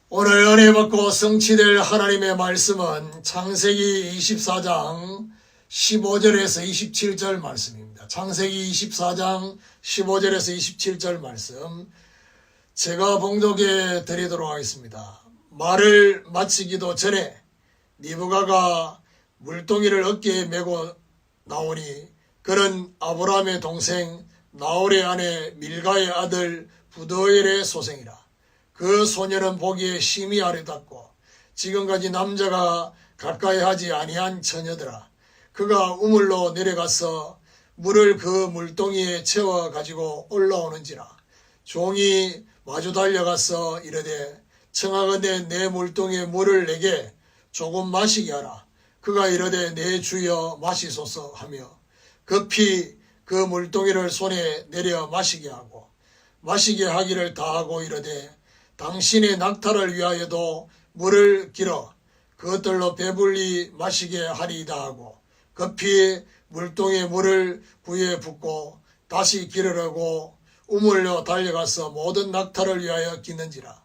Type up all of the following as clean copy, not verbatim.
오늘 은혜 받고 성취될 하나님의 말씀은 창세기 24장 15절에서 27절 말씀입니다. 창세기 24장 15절에서 27절 말씀 제가 봉독해 드리도록 하겠습니다. 말을 마치기도 전에 리브가가 물동이를 어깨에 메고 나오니 그는 아브라함의 동생 나홀의 아내 밀가의 아들 부드엘의 소생이라. 그 소녀는 보기에 심히 아름답고 지금까지 남자가 가까이 하지 아니한 처녀더라. 그가 우물로 내려가서 물을 그 물동이에 채워 가지고 올라오는지라. 종이 마주 달려가서 이르되 청하건대 내 물동이에 물을 내게 조금 마시게 하라. 그가 이르되 내 주여 마시소서 하며 급히 그 물동이를 손에 내려 마시게 하고 마시게 하기를 다하고 이르되 당신의 낙타를 위하여도 물을 길어 그것들로 배불리 마시게 하리이다 하고 급히 물동에 물을 부에 붓고 다시 기르려고 우물로 달려가서 모든 낙타를 위하여 기는지라.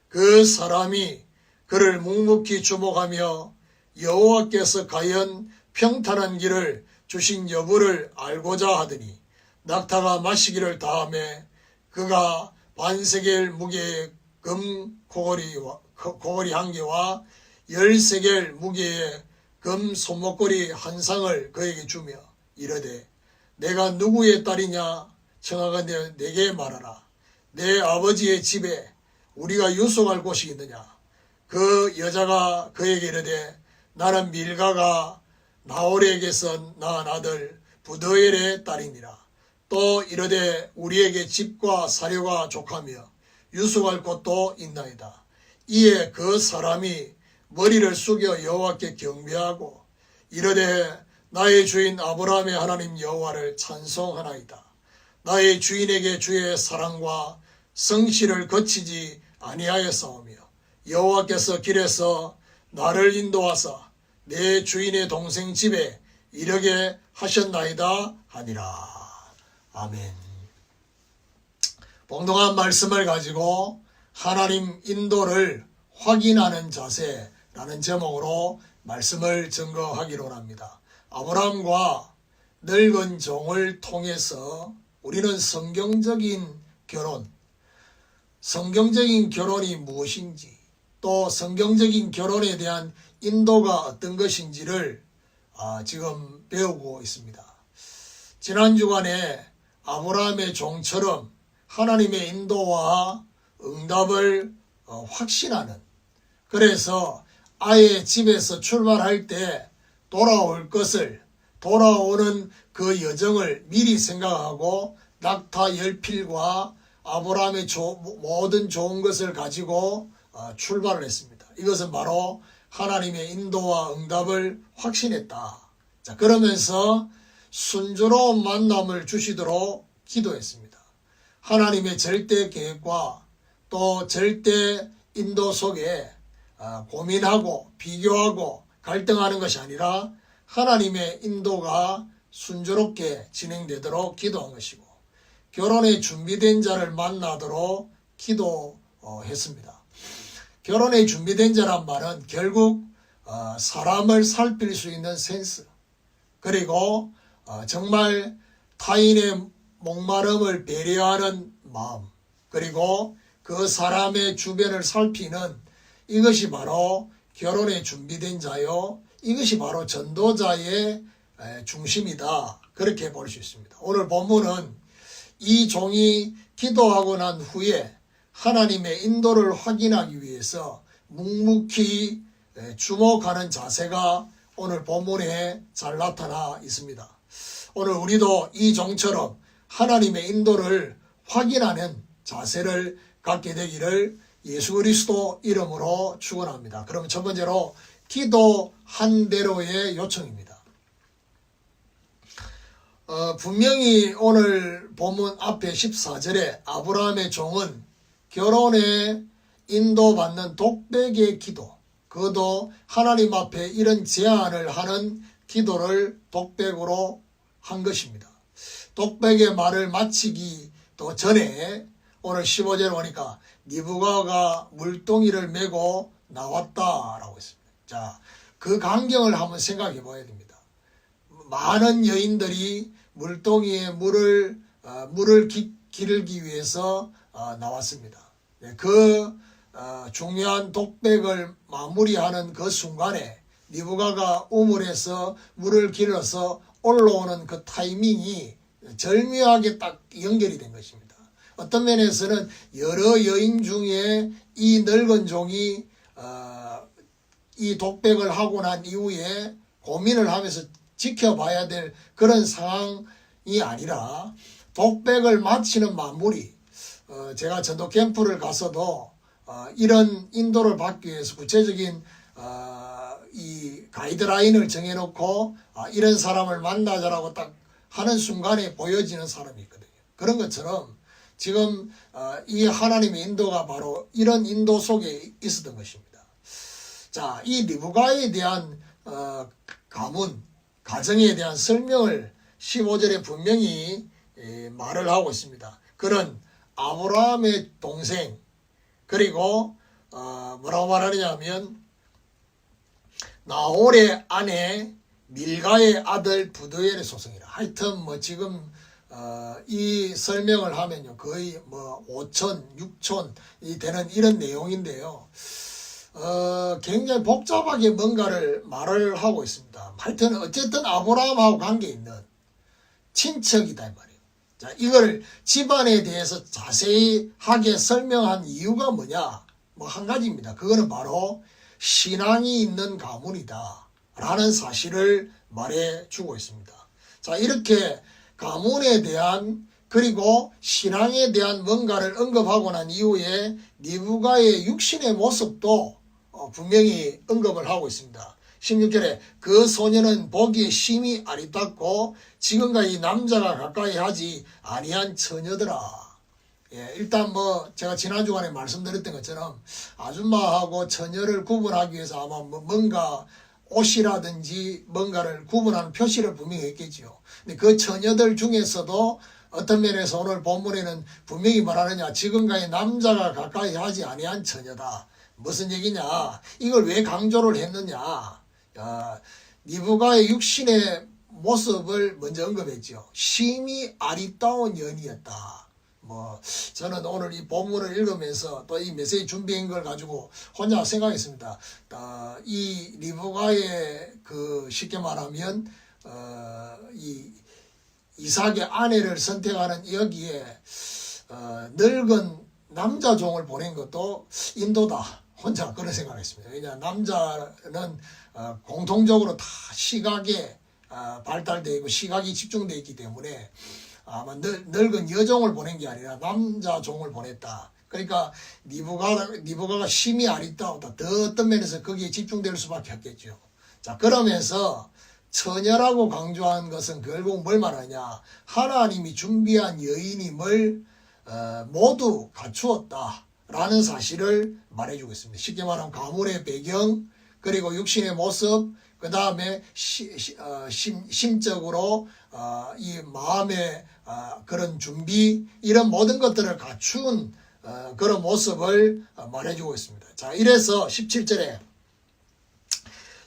그 사람이 그를 묵묵히 주목하며 여호와께서 과연 평탄한 길을 주신 여부를 알고자 하더니 낙타가 마시기를 다하매 그가 반세겔 무게의 금 고거리 한 개와 10세겔 무게의 금 손목걸이 한 상을 그에게 주며 이르되 내가 누구의 딸이냐 청하건대 내게 말하라. 내 아버지의 집에 우리가 유숙할 곳이 있느냐. 그 여자가 그에게 이르되 나는 밀가가 나홀에게서 낳은 아들 부드엘의 딸이니라. 또 이르되 우리에게 집과 사료가 족하며 유숙할 곳도 있나이다. 이에 그 사람이 머리를 숙여 여호와께 경배하고 이르되 나의 주인 아브라함의 하나님 여호와를 찬송하나이다. 나의 주인에게 주의 사랑과 성실을 거치지 아니하였사오며 여호와께서 길에서 나를 인도하사 내 주인의 동생 집에 이르게 하셨나이다 하니라. 아멘. 봉독한 말씀을 가지고 하나님 인도를 확인하는 자세라는 제목으로 말씀을 증거하기로 합니다. 아브라함과 늙은 종을 통해서 우리는 성경적인 결혼이 무엇인지 또 성경적인 결혼에 대한 인도가 어떤 것인지를 지금 배우고 있습니다. 지난 주간에 아브라함의 종처럼 하나님의 인도와 응답을 확신하는, 그래서 아예 집에서 출발할 때 돌아오는 그 여정을 미리 생각하고 낙타 10필과 아브라함의 모든 좋은 것을 가지고 출발을 했습니다. 이것은 바로 하나님의 인도와 응답을 확신했다. 자, 그러면서 순조로운 만남을 주시도록 기도했습니다. 하나님의 절대 계획과 또 절대 인도 속에 고민하고 비교하고 갈등하는 것이 아니라 하나님의 인도가 순조롭게 진행되도록 기도한 것이고 결혼에 준비된 자를 만나도록 기도했습니다. 결혼에 준비된 자란 말은 결국 사람을 살필 수 있는 센스, 그리고 정말 타인의 목마름을 배려하는 마음, 그리고 그 사람의 주변을 살피는 이것이 바로 결혼에 준비된 자요, 이것이 바로 전도자의 중심이다, 그렇게 볼 수 있습니다. 오늘 본문은 이 종이 기도하고 난 후에 하나님의 인도를 확인하기 위해서 묵묵히 주목하는 자세가 오늘 본문에 잘 나타나 있습니다. 오늘 우리도 이 종처럼 하나님의 인도를 확인하는 자세를 갖게 되기를 예수 그리스도 이름으로 축원합니다. 그럼 첫 번째로 기도한 대로의 요청입니다. 분명히 오늘 본문 앞에 14절에 아브라함의 종은 결혼에 인도받는 독백의 기도, 그것도 하나님 앞에 이런 제안을 하는 기도를 독백으로 한 것입니다. 독백의 말을 마치기도 전에 오늘 15절 보니까 니부가가 물동이를 메고 나왔다라고 했습니다. 자, 그 광경을 한번 생각해 봐야 됩니다. 많은 여인들이 물동이에 물을 기르기 위해서 나왔습니다. 그 중요한 독백을 마무리하는 그 순간에 니부가가 우물에서 물을 길어서 올라오는 그 타이밍이 절묘하게 딱 연결이 된 것입니다. 어떤 면에서는 여러 여인 중에 이 늙은 종이 이 독백을 하고 난 이후에 고민을 하면서 지켜봐야 될 그런 상황이 아니라 독백을 마치는 마무리, 제가 전도 캠프를 가서도 이런 인도를 받기 위해서 구체적인 이 가이드라인을 정해놓고 이런 사람을 만나자라고 딱 하는 순간에 보여지는 사람이 있거든요. 그런 것처럼 지금 이 하나님의 인도가 바로 이런 인도 속에 있었던 것입니다. 자, 이 리브가에 대한 가문, 가정에 대한 설명을 15절에 분명히 말을 하고 있습니다. 그는 아브라함의 동생, 그리고 뭐라고 말하느냐면 나홀의 아내 밀가의 아들 부두엘의 소송이라. 하여튼 뭐 지금 이 설명을 하면요 거의 뭐 5천, 6촌이 되는 이런 내용인데요. 굉장히 복잡하게 뭔가를 말을 하고 있습니다. 하여튼 어쨌든 아브라함하고 관계 있는 친척이다 이 말이에요. 자, 이걸 집안에 대해서 자세히 하게 설명한 이유가 뭐냐? 뭐 한 가지입니다. 그거는 바로 신앙이 있는 가문이다 라는 사실을 말해주고 있습니다. 자, 이렇게 가문에 대한 그리고 신앙에 대한 뭔가를 언급하고 난 이후에 니부가의 육신의 모습도 분명히 언급을 하고 있습니다. 16절에 그 소녀는 보기에 심히 아리따고 지금까지 남자가 가까이 하지 아니한 처녀더라. 예, 일단 뭐 제가 지난 주간에 말씀드렸던 것처럼 아줌마하고 처녀를 구분하기 위해서 아마 뭔가 옷이라든지 뭔가를 구분하는 표시를 분명히 했겠지요. 근데 그 처녀들 중에서도 어떤 면에서 오늘 본문에는 분명히 말하느냐, 지금까지 남자가 가까이 하지 아니한 처녀다. 무슨 얘기냐? 이걸 왜 강조를 했느냐? 니부가의 육신의 모습을 먼저 언급했죠. 심히 아리따운 여인이었다. 뭐 저는 오늘 이 본문을 읽으면서 또 이 메시지 준비한 걸 가지고 혼자 생각했습니다. 이 리브가의 그 쉽게 말하면 이 이삭의 아내를 선택하는 여기에 늙은 남자 종을 보낸 것도 인도다. 혼자 그런 생각했습니다. 왜냐 남자는 공통적으로 다 시각에 발달되어 있고 시각이 집중되어 있기 때문에 아마 늙은 여종을 보낸 게 아니라 남자 종을 보냈다. 그러니까 니부가가 심히 아리따우다. 더 어떤 면에서 거기에 집중될 수밖에 없겠죠. 자, 그러면서 처녀라고 강조한 것은 결국 뭘 말하냐? 하나님이 준비한 여인임을 모두 갖추었다라는 사실을 말해주고 있습니다. 쉽게 말하면 가문의 배경, 그리고 육신의 모습, 그 다음에 심적으로 이 마음의 그런 준비, 이런 모든 것들을 갖춘 그런 모습을 말해주고 있습니다. 자, 이래서 17절에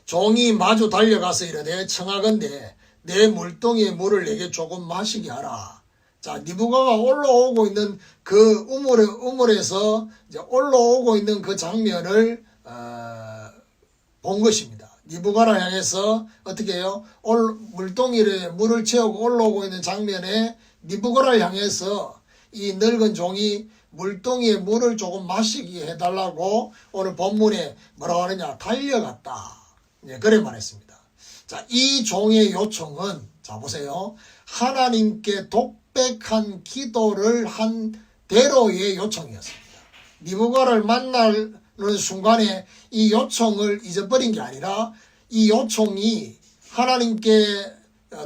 종이 마주 달려가서 이르되 청하건대 내 물동이의 물을 내게 조금 마시게 하라. 자, 니부가가 올라오고 있는 그 우물에서 이제 올라오고 있는 그 장면을 본 것입니다. 니부가를 향해서 어떻게 해요? 물동이를 물을 채우고 올라오고 있는 장면에 니부가를 향해서 이 늙은 종이 물동이에 물을 조금 마시게 해달라고 오늘 본문에 뭐라고 하느냐? 달려갔다. 예, 그래 말했습니다. 자, 이 종의 요청은, 자, 보세요. 하나님께 독백한 기도를 한 대로의 요청이었습니다. 니부가를 만나는 순간에 이 요청을 잊어버린 게 아니라 이 요청이 하나님께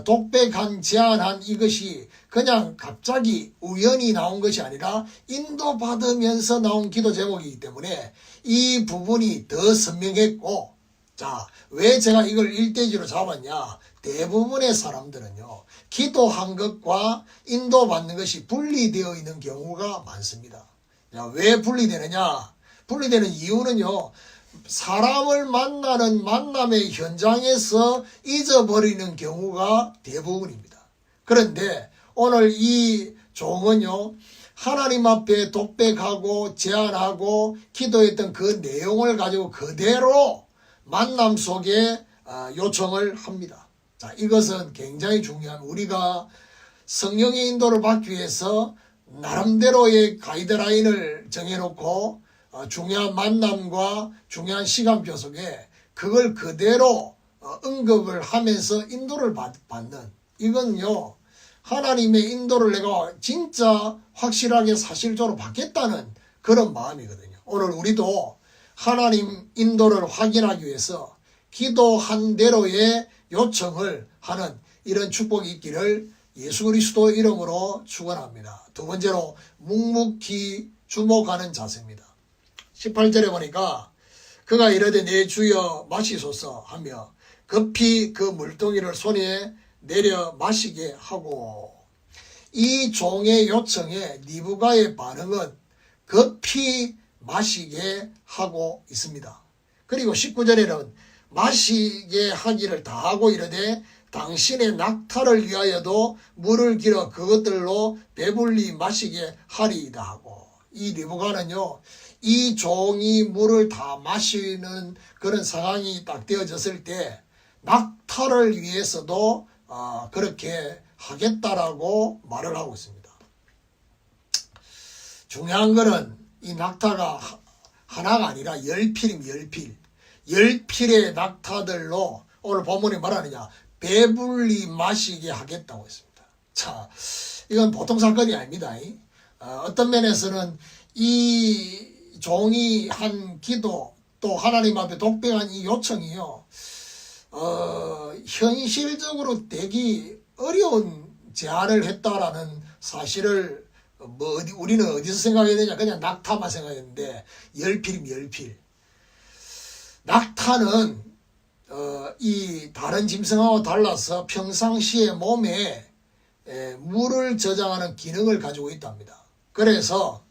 독백한 제안한 이것이 그냥 갑자기 우연히 나온 것이 아니라 인도받으면서 나온 기도 제목이기 때문에 이 부분이 더 선명했고, 자, 왜 제가 이걸 1대지로 잡았냐? 대부분의 사람들은요, 기도한 것과 인도받는 것이 분리되어 있는 경우가 많습니다. 왜 분리되느냐? 분리되는 이유는요, 사람을 만나는 만남의 현장에서 잊어버리는 경우가 대부분입니다. 그런데 오늘 이 종은요, 하나님 앞에 독백하고 제안하고 기도했던 그 내용을 가지고 그대로 만남 속에 요청을 합니다. 자, 이것은 굉장히 중요한, 우리가 성령의 인도를 받기 위해서 나름대로의 가이드라인을 정해놓고 중요한 만남과 중요한 시간표 속에 그걸 그대로 응급을 하면서 인도를 받는, 이건요, 하나님의 인도를 내가 진짜 확실하게 사실적으로 받겠다는 그런 마음이거든요. 오늘 우리도 하나님 인도를 확인하기 위해서 기도한 대로의 요청을 하는 이런 축복이 있기를 예수 그리스도 이름으로 축원합니다. 두 번째로 묵묵히 주목하는 자세입니다. 18절에 보니까 그가 이르되 내 주여 마시소서 하며 급히 그 물동이를 손에 내려 마시게 하고, 이 종의 요청에 니부가의 반응은 급히 마시게 하고 있습니다. 그리고 19절에는 마시게 하기를 다하고 이르되 당신의 낙타를 위하여도 물을 길어 그것들로 배불리 마시게 하리이다 하고, 이 니부가는요, 이 종이 물을 다 마시는 그런 상황이 딱 되어졌을 때 낙타를 위해서도 그렇게 하겠다라고 말을 하고 있습니다. 중요한 거는 이 낙타가 하나가 아니라 10필입니다. 10필. 10필의 낙타들로 오늘 본문이 말하느냐, 배불리 마시게 하겠다고 했습니다. 자, 이건 보통 사건이 아닙니다. 어떤 면에서는 이 종이 한 기도, 또 하나님 앞에 독백한 이 요청이요, 현실적으로 되기 어려운 제안을 했다라는 사실을 우리는 어디서 생각해야 되냐, 그냥 낙타만 생각했는데 10필입니다. 10필. 낙타는 이 다른 짐승하고 달라서 평상시에 몸에 물을 저장하는 기능을 가지고 있답니다. 그래서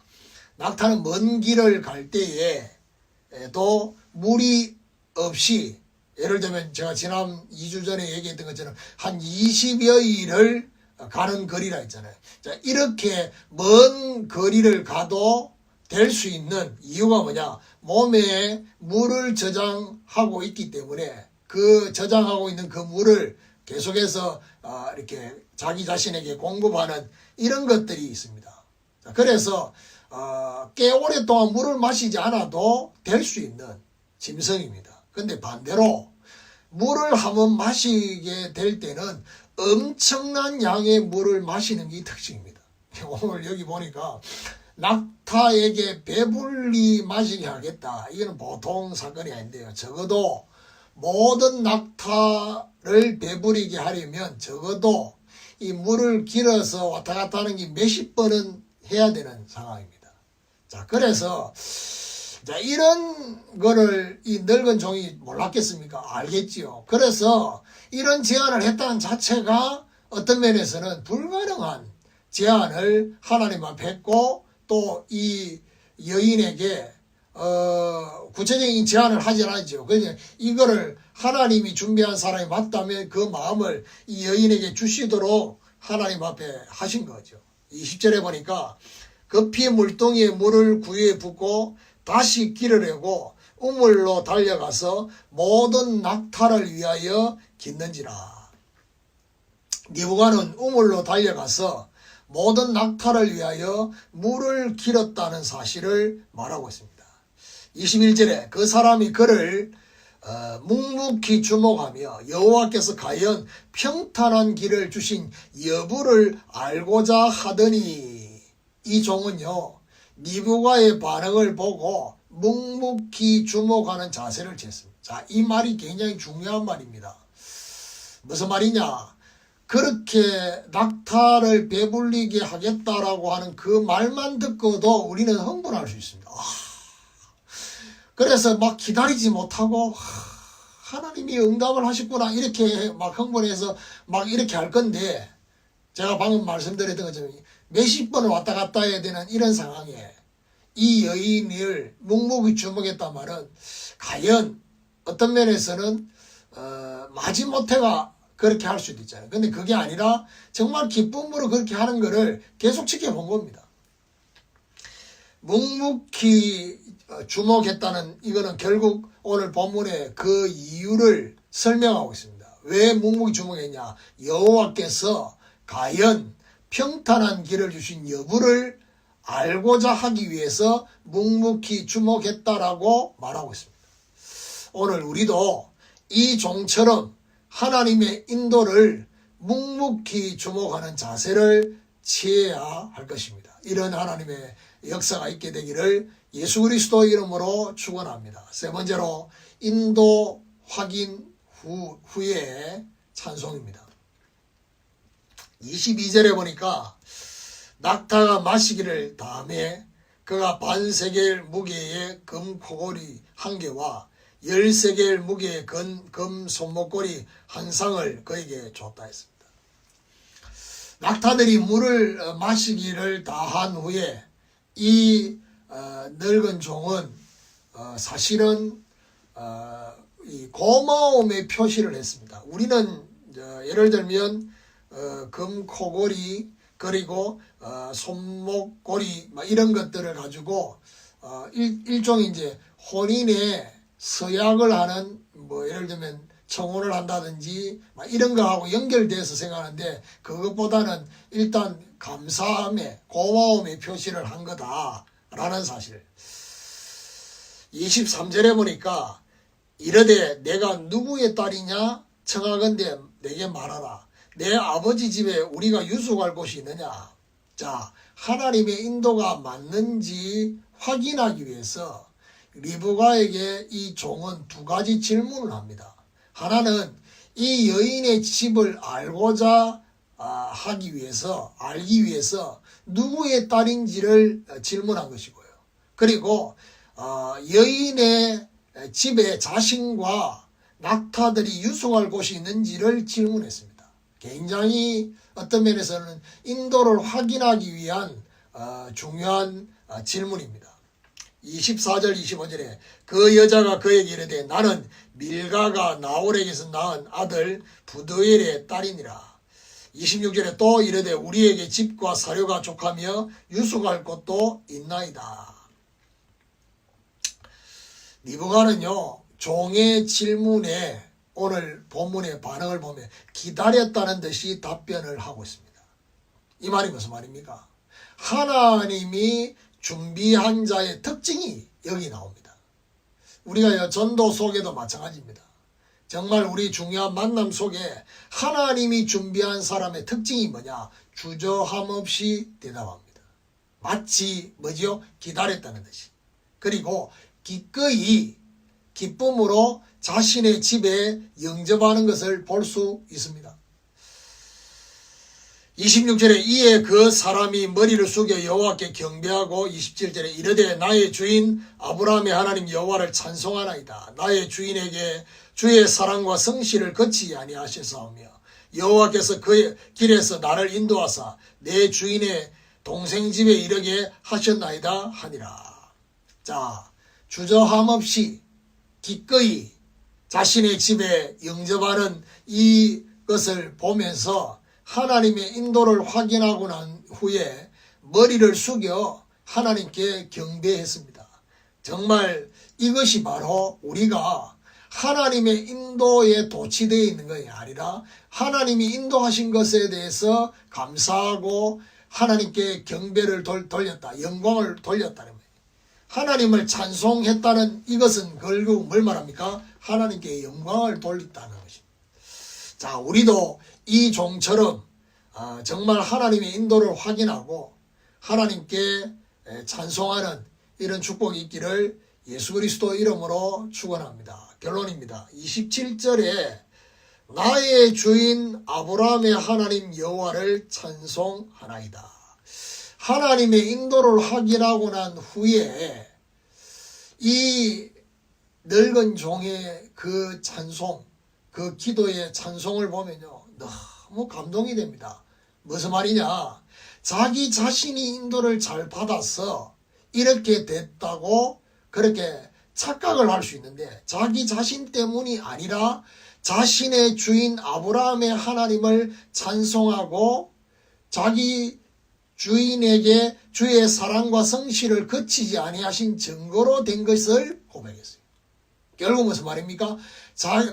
낙타는 먼 길을 갈 때에도 물이 없이, 예를 들면 제가 지난 2주 전에 얘기했던 것처럼 한 20여일을 가는 거리라 했잖아요. 자, 이렇게 먼 거리를 가도 될 수 있는 이유가 뭐냐, 몸에 물을 저장하고 있기 때문에 그 저장하고 있는 그 물을 계속해서 이렇게 자기 자신에게 공급하는 이런 것들이 있습니다. 자, 그래서 꽤 오랫동안 물을 마시지 않아도 될 수 있는 짐승입니다. 근데 반대로 물을 한번 마시게 될 때는 엄청난 양의 물을 마시는 게 특징입니다. 오늘 여기 보니까 낙타에게 배불리 마시게 하겠다, 이거는 보통 사건이 아닌데요. 적어도 모든 낙타를 배부리게 하려면 적어도 이 물을 길어서 왔다 갔다 하는 게 몇십 번은 해야 되는 상황입니다. 자, 그래서 자, 이런 거를 이 늙은 종이 몰랐겠습니까? 알겠지요. 그래서 이런 제안을 했다는 자체가 어떤 면에서는 불가능한 제안을 하나님 앞에 했고, 또 이 여인에게 구체적인 제안을 하진 않죠. 그래서 이거를 하나님이 준비한 사람이 맞다면 그 마음을 이 여인에게 주시도록 하나님 앞에 하신 거죠. 20절에 보니까 급히 물동이에 물을 구유에 붓고 다시 길을 내고 우물로 달려가서 모든 낙타를 위하여 깃는지라. 니부가는 우물로 달려가서 모든 낙타를 위하여 물을 길었다는 사실을 말하고 있습니다. 21절에 그 사람이 그를 묵묵히 주목하며 여호와께서 과연 평탄한 길을 주신 여부를 알고자 하더니, 이 종은요, 니부가의 반응을 보고 묵묵히 주목하는 자세를 취했습니다. 자, 이 말이 굉장히 중요한 말입니다. 무슨 말이냐? 그렇게 낙타를 배불리게 하겠다라고 하는 그 말만 듣고도 우리는 흥분할 수 있습니다. 그래서 막 기다리지 못하고 하나님이 응답을 하셨구나 이렇게 막 흥분해서 막 이렇게 할 건데, 제가 방금 말씀드렸던 것처럼 몇십 번 왔다 갔다 해야 되는 이런 상황에 이 여인을 묵묵히 주목했단 말은 과연 어떤 면에서는 마지못해가 그렇게 할 수도 있잖아요. 근데 그게 아니라 정말 기쁨으로 그렇게 하는 거를 계속 지켜본 겁니다. 묵묵히 주목했다는 이거는 결국 오늘 본문의 그 이유를 설명하고 있습니다. 왜 묵묵히 주목했냐? 여호와께서 과연 평탄한 길을 주신 여부를 알고자 하기 위해서 묵묵히 주목했다라고 말하고 있습니다. 오늘 우리도 이 종처럼 하나님의 인도를 묵묵히 주목하는 자세를 취해야 할 것입니다. 이런 하나님의 역사가 있게 되기를 예수 그리스도 이름으로 축원합니다. 세 번째로 인도 확인 후에 찬송입니다. 22절에 보니까 낙타가 마시기를 다음에 그가 반세겔 무게의 금 코골이 한 개와 13개의 무게의 금 손목걸이 한 상을 그에게 줬다 했습니다. 낙타들이 물을 마시기를 다 한 후에 이 늙은 종은 사실은 이 고마움의 표시를 했습니다. 우리는 예를 들면 금 코골이 그리고 손목고리 이런 것들을 가지고 일종의 이제 혼인의 서약을 하는 예를 들면 청혼을 한다든지 이런 거하고 연결돼서 생각하는데, 그것보다는 일단 감사함의 고마움의 표시를 한 거다라는 사실. 23절에 보니까 이르되 내가 누구의 딸이냐 청하건대 내게 말하라. 내 아버지 집에 우리가 유숙할 곳이 있느냐. 자, 하나님의 인도가 맞는지 확인하기 위해서 리브가에게 이 종은 두 가지 질문을 합니다. 하나는 이 여인의 집을 알고자 알기 위해서 누구의 딸인지를 질문한 것이고요. 그리고 여인의 집에 자신과 낙타들이 유숙할 곳이 있는지를 질문했습니다. 굉장히 어떤 면에서는 인도를 확인하기 위한 중요한 질문입니다. 24절 25절에 그 여자가 그에게 이르되 나는 밀가가 나홀에게서 낳은 아들 부드엘의 딸이니라. 26절에 또 이르되 우리에게 집과 사료가 족하며 유숙할 곳도 있나이다. 리브가는요, 종의 질문에 오늘 본문의 반응을 보면 기다렸다는 듯이 답변을 하고 있습니다. 이 말이 무슨 말입니까? 하나님이 준비한 자의 특징이 여기 나옵니다. 우리가 전도 속에도 마찬가지입니다. 정말 우리 중요한 만남 속에 하나님이 준비한 사람의 특징이 뭐냐? 주저함 없이 대답합니다. 마치 뭐지요? 기다렸다는 듯이. 그리고 기꺼이 기쁨으로 자신의 집에 영접하는 것을 볼 수 있습니다. 26절에 이에 그 사람이 머리를 숙여 여호와께 경배하고 27절에 이르되 나의 주인 아브라함의 하나님 여호와를 찬송하나이다. 나의 주인에게 주의 사랑과 성실을 거치지 아니하셨사오며 여호와께서 그의 길에서 나를 인도하사 내 주인의 동생 집에 이르게 하셨나이다 하니라. 자, 주저함 없이 기꺼이 자신의 집에 영접하는 이것을 보면서 하나님의 인도를 확인하고 난 후에 머리를 숙여 하나님께 경배했습니다. 정말 이것이 바로 우리가 하나님의 인도에 도취되어 있는 것이 아니라 하나님이 인도하신 것에 대해서 감사하고 하나님께 경배를 돌렸다, 영광을 돌렸다는 거예요. 하나님을 찬송했다는 이것은 결국 뭘 말합니까? 하나님께 영광을 돌렸다는 것입니다. 자, 우리도 이 종처럼 정말 하나님의 인도를 확인하고 하나님께 찬송하는 이런 축복이 있기를 예수 그리스도 이름으로 축원합니다. 결론입니다. 27절에 나의 주인 아브라함의 하나님 여호와를 찬송하나이다. 하나님의 인도를 확인하고 난 후에 이 늙은 종의 그 찬송, 그 기도의 찬송을 보면요, 너무 감동이 됩니다. 무슨 말이냐? 자기 자신이 인도를 잘 받아서 이렇게 됐다고 그렇게 착각을 할 수 있는데, 자기 자신 때문이 아니라 자신의 주인 아브라함의 하나님을 찬송하고 자기 주인에게 주의 사랑과 성실을 그치지 아니하신 증거로 된 것을 고백했어요. 결국 무슨 말입니까?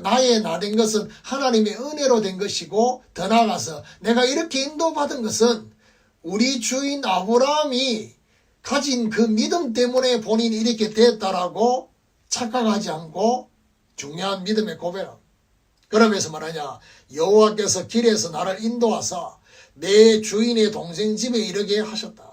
나의 나 된 것은 하나님의 은혜로 된 것이고, 더 나아가서 내가 이렇게 인도받은 것은 우리 주인 아브라함이 가진 그 믿음 때문에 본인이 이렇게 됐다라고 착각하지 않고 중요한 믿음의 고백을. 그러면서 말하냐, 여호와께서 길에서 나를 인도하사 내 주인의 동생 집에 이르게 하셨다.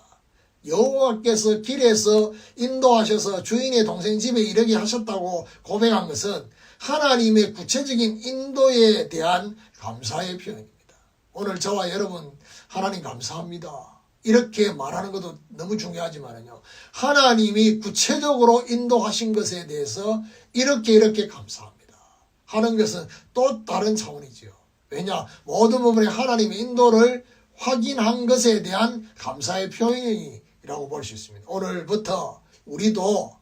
여호와께서 길에서 인도하셔서 주인의 동생 집에 이르게 하셨다고 고백한 것은 하나님의 구체적인 인도에 대한 감사의 표현입니다. 오늘 저와 여러분, 하나님 감사합니다, 이렇게 말하는 것도 너무 중요하지만요, 하나님이 구체적으로 인도하신 것에 대해서 이렇게 감사합니다 하는 것은 또 다른 차원이죠. 왜냐? 모든 부분에 하나님의 인도를 확인한 것에 대한 감사의 표현이라고 볼 수 있습니다. 오늘부터 우리도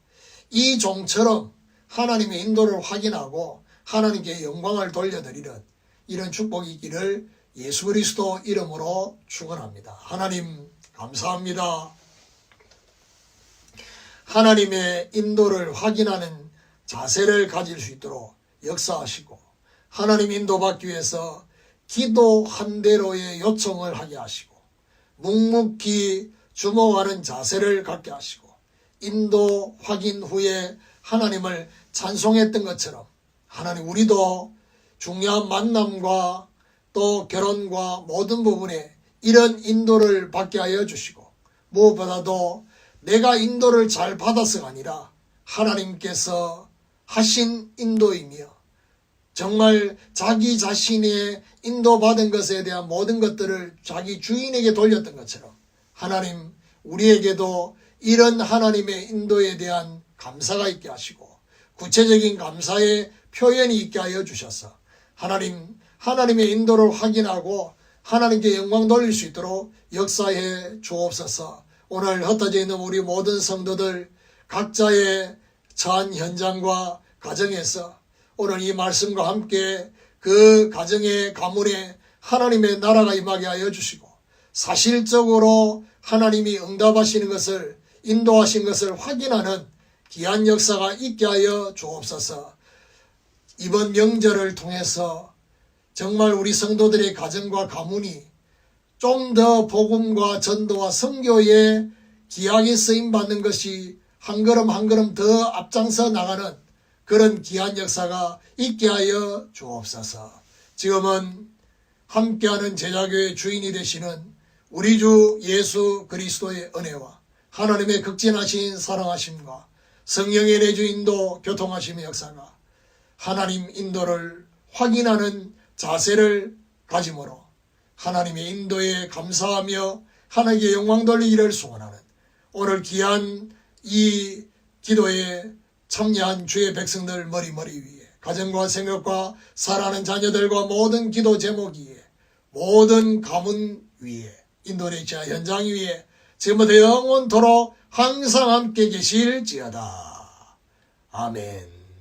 이 종처럼 하나님의 인도를 확인하고 하나님께 영광을 돌려드리는 이런 축복이 있기를 예수 그리스도 이름으로 축원합니다. 하나님 감사합니다. 하나님의 인도를 확인하는 자세를 가질 수 있도록 역사하시고, 하나님 인도받기 위해서 기도한 대로의 요청을 하게 하시고, 묵묵히 주목하는 자세를 갖게 하시고, 인도 확인 후에 하나님을 찬송했던 것처럼 하나님, 우리도 중요한 만남과 또 결혼과 모든 부분에 이런 인도를 받게 하여 주시고, 무엇보다도 내가 인도를 잘 받아서가 아니라 하나님께서 하신 인도이며, 정말 자기 자신의 인도받은 것에 대한 모든 것들을 자기 주인에게 돌렸던 것처럼 하나님, 우리에게도 이런 하나님의 인도에 대한 감사가 있게 하시고 구체적인 감사의 표현이 있게 하여 주셔서 하나님의 인도를 확인하고 하나님께 영광 돌릴 수 있도록 역사해 주옵소서. 오늘 흩어져 있는 우리 모든 성도들 각자의 처한 현장과 가정에서 오늘 이 말씀과 함께 그 가정의 가문에 하나님의 나라가 임하게 하여 주시고, 사실적으로 하나님이 응답하시는 것을, 인도하신 것을 확인하는 귀한 역사가 있게 하여 주옵소서. 이번 명절을 통해서 정말 우리 성도들의 가정과 가문이 좀 더 복음과 전도와 선교에 귀하게 쓰임받는 것이 한 걸음 한 걸음 더 앞장서 나가는 그런 귀한 역사가 있게 하여 주옵소서. 지금은 함께하는 제자교회 주인이 되시는 우리 주 예수 그리스도의 은혜와 하나님의 극진하신 사랑하심과 성령의 내주 인도 교통하심의 역사가 하나님 인도를 확인하는 자세를 가짐으로 하나님의 인도에 감사하며 하나님께 영광 돌리기를 소원하는 오늘 귀한 이 기도에 참여한 주의 백성들 머리 위에, 가정과 생각과 사랑하는 자녀들과 모든 기도 제목 위에, 모든 가문 위에, 인도네시아 현장 위에 지금부터 영원토록 항상 함께 계실지어다. 아멘.